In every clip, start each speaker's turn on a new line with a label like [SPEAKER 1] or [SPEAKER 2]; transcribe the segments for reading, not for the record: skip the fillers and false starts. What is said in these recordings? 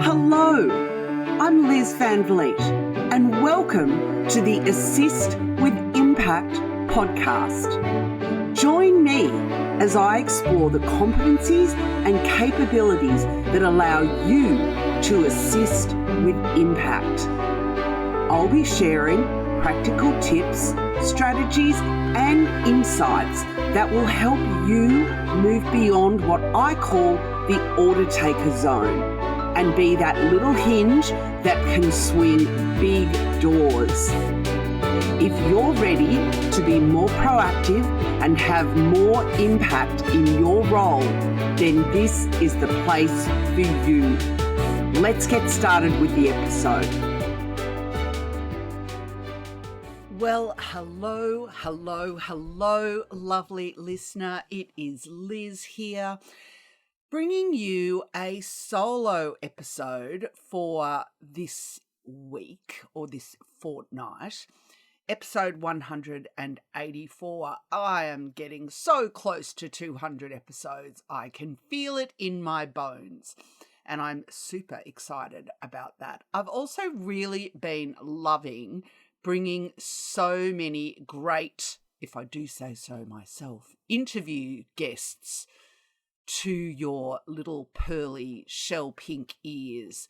[SPEAKER 1] Hello, I'm Liz Van Vliet, and welcome to the Assist with Impact podcast. Join me as I explore the competencies and capabilities that allow you to assist with impact. I'll be sharing practical tips, strategies, and insights that will help you move beyond what I call the order taker zone and be that little hinge that can swing big doors. If you're ready to be more proactive and have more impact in your role, then this is the place for you. Let's get started with the episode. Well, hello, lovely listener. It is Liz here, bringing you a solo episode for this week or this fortnight, episode 184. I am getting so close to 200 episodes. I can feel it in my bones, and I'm super excited about that. I've also really been loving bringing so many great, if I do say so myself, interview guests to your little pearly shell pink ears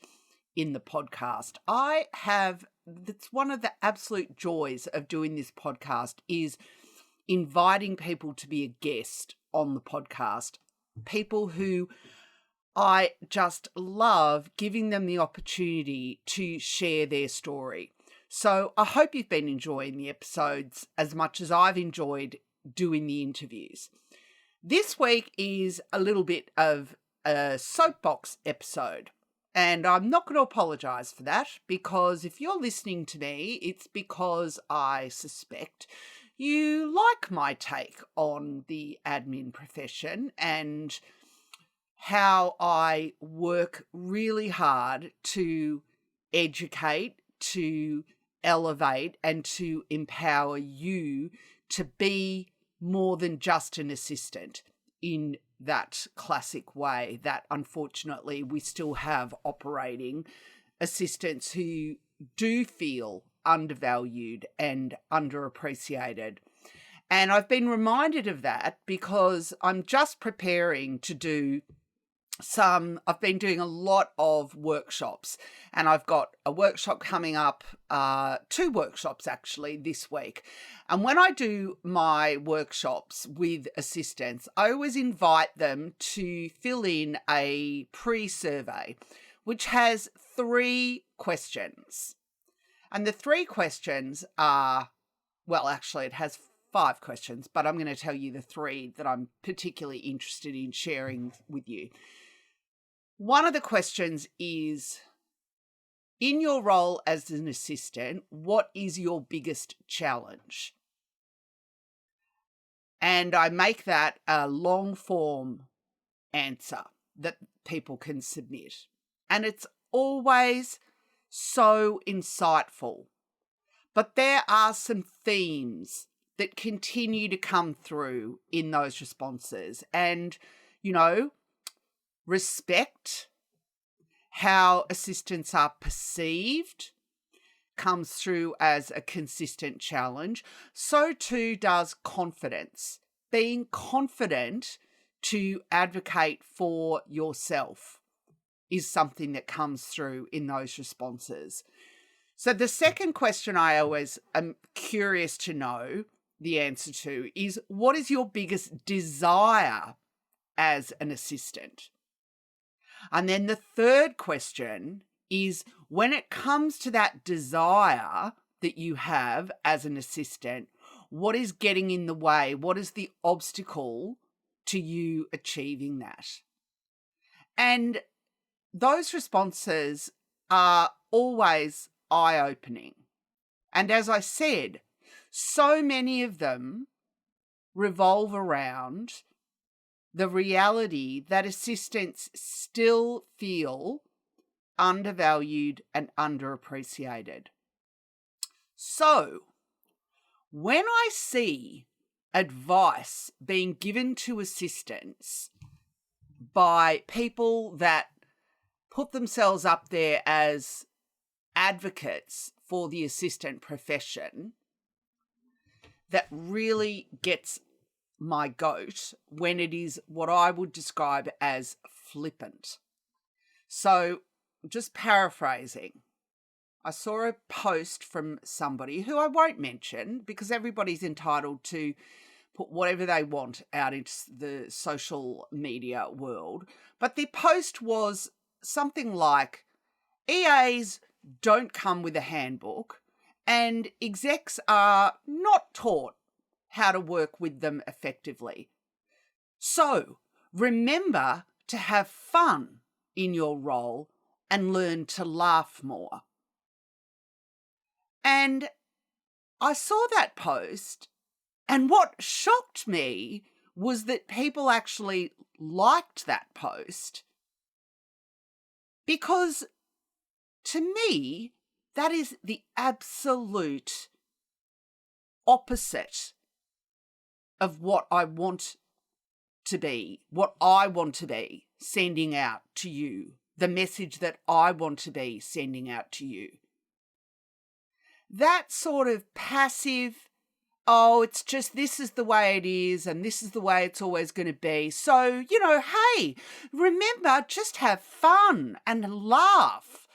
[SPEAKER 1] in the podcast. That's one of the absolute joys of doing this podcast, is inviting people to be a guest on the podcast. People who I just love, giving them the opportunity to share their story. So I hope you've been enjoying the episodes as much as I've enjoyed doing the interviews. This week is a little bit of a soapbox episode, and I'm not going to apologise for that, because if you're listening to me, it's because I suspect you like my take on the admin profession and how I work really hard to educate, to elevate, and to empower you to be more than just an assistant in that classic way that unfortunately we still have operating assistants who do feel undervalued and underappreciated. And I've been reminded of that because I'm just preparing to do I've been doing a lot of workshops, and I've got a workshop coming up, 2 workshops actually this week. And when I do my workshops with assistants, I always invite them to fill in a pre-survey, which has 3 questions. And the 3 questions are, well, actually it has 5 questions, but I'm going to tell you the 3 that I'm particularly interested in sharing with you. One of the questions is, in your role as an assistant, what is your biggest challenge? And I make that a long form answer that people can submit. And it's always so insightful. But there are some themes that continue to come through in those responses. And, respect, how assistants are perceived, comes through as a consistent challenge. So too does confidence. Being confident to advocate for yourself is something that comes through in those responses. So the second question I always am curious to know the answer to is, what is your biggest desire as an assistant? And then the third question is, when it comes to that desire that you have as an assistant, what is getting in the way? What is the obstacle to you achieving that? And those responses are always eye-opening. And as I said, so many of them revolve around the reality that assistants still feel undervalued and underappreciated. So, when I see advice being given to assistants by people that put themselves up there as advocates for the assistant profession that really gets my goat when it is what I would describe as flippant. So, just paraphrasing, I saw a post from somebody who I won't mention because everybody's entitled to put whatever they want out into the social media world. But the post was something like, EAs don't come with a handbook and execs are not taught how to work with them effectively. So remember to have fun in your role and learn to laugh more. And I saw that post, and what shocked me was that people actually liked that post, because to me, that is the absolute opposite of what I want to be sending out to you, the message that I want to be sending out to you. That sort of passive, oh, it's just this is the way it is and this is the way it's always going to be. So, hey, remember, just have fun and laugh.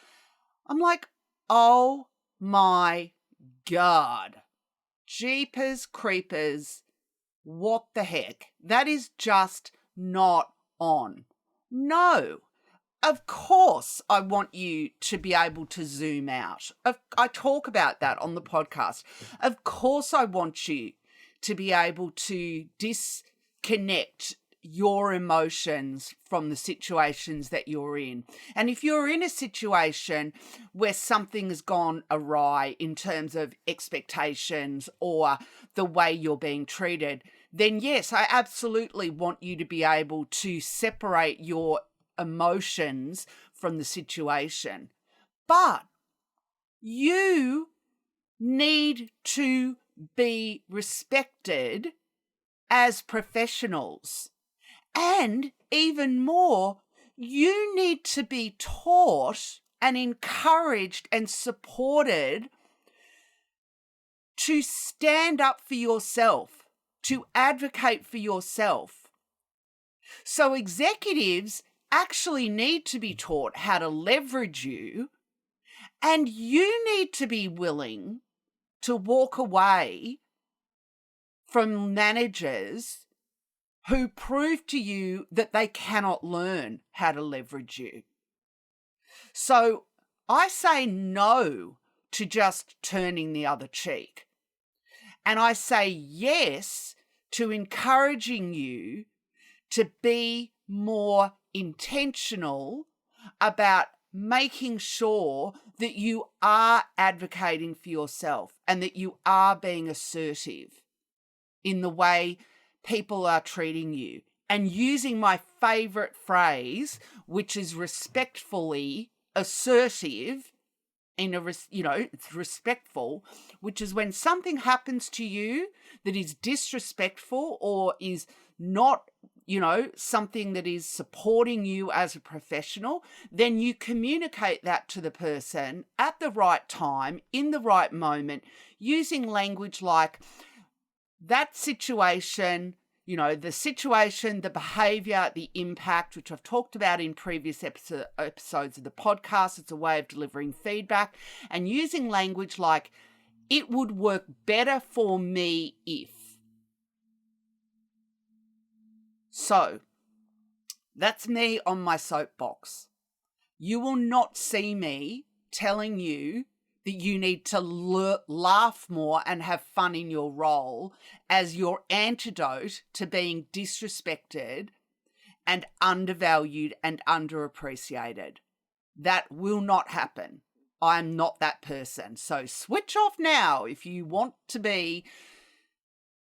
[SPEAKER 1] I'm like, oh my God. Jeepers creepers. What the heck? That is just not on. No. Of course, I want you to be able to zoom out. I talk about that on the podcast. Of course, I want you to be able to disconnect your emotions from the situations that you're in. And if you're in a situation where something has gone awry in terms of expectations or the way you're being treated, then yes, I absolutely want you to be able to separate your emotions from the situation. But you need to be respected as professionals. And even more, you need to be taught and encouraged and supported to stand up for yourself, to advocate for yourself. So executives actually need to be taught how to leverage you, and you need to be willing to walk away from managers who prove to you that they cannot learn how to leverage you. So I say no to just turning the other cheek. And I say yes to encouraging you to be more intentional about making sure that you are advocating for yourself and that you are being assertive in the way people are treating you, and using my favorite phrase, which is respectfully assertive. It's respectful, which is when something happens to you that is disrespectful or is not, something that is supporting you as a professional, then you communicate that to the person at the right time, in the right moment, using language like that situation, the situation, the behavior, the impact, which I've talked about in previous episodes of the podcast. It's a way of delivering feedback, and using language like, it would work better for me if. So that's me on my soapbox. You will not see me telling you that you need to laugh more and have fun in your role as your antidote to being disrespected and undervalued and underappreciated. That will not happen. I'm not that person. So switch off now if you want to be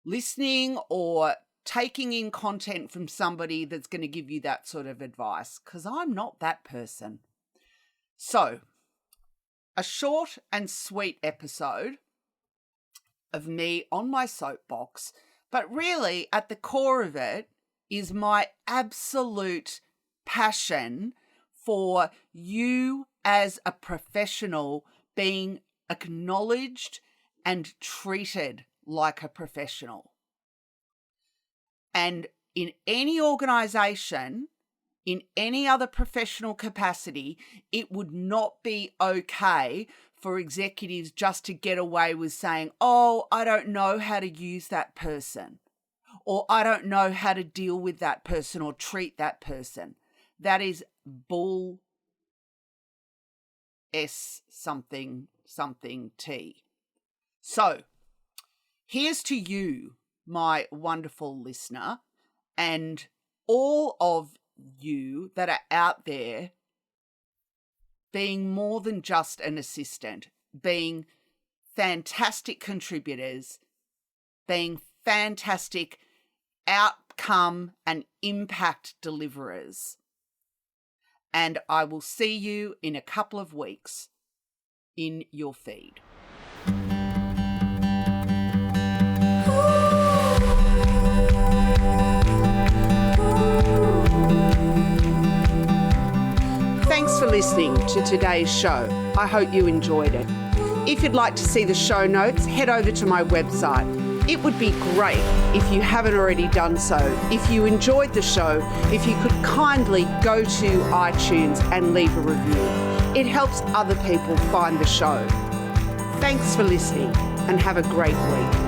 [SPEAKER 1] listening or taking in content from somebody that's going to give you that sort of advice, because I'm not that person. So, a short and sweet episode of me on my soapbox, but really at the core of it is my absolute passion for you as a professional being acknowledged and treated like a professional. And in any organisation, in any other professional capacity, it would not be okay for executives just to get away with saying, oh, I don't know how to use that person, or I don't know how to deal with that person or treat that person. That is bull S something T. So here's to you, my wonderful listener, and all of you that are out there being more than just an assistant, being fantastic contributors, being fantastic outcome and impact deliverers. And I will see you in a couple of weeks in your feed. Thanks for listening to today's show. I hope you enjoyed it. If you'd like to see the show notes, head over to my website. It would be great if you haven't already done so. If you enjoyed the show, if you could kindly go to iTunes and leave a review. It helps other people find the show. Thanks for listening and have a great week.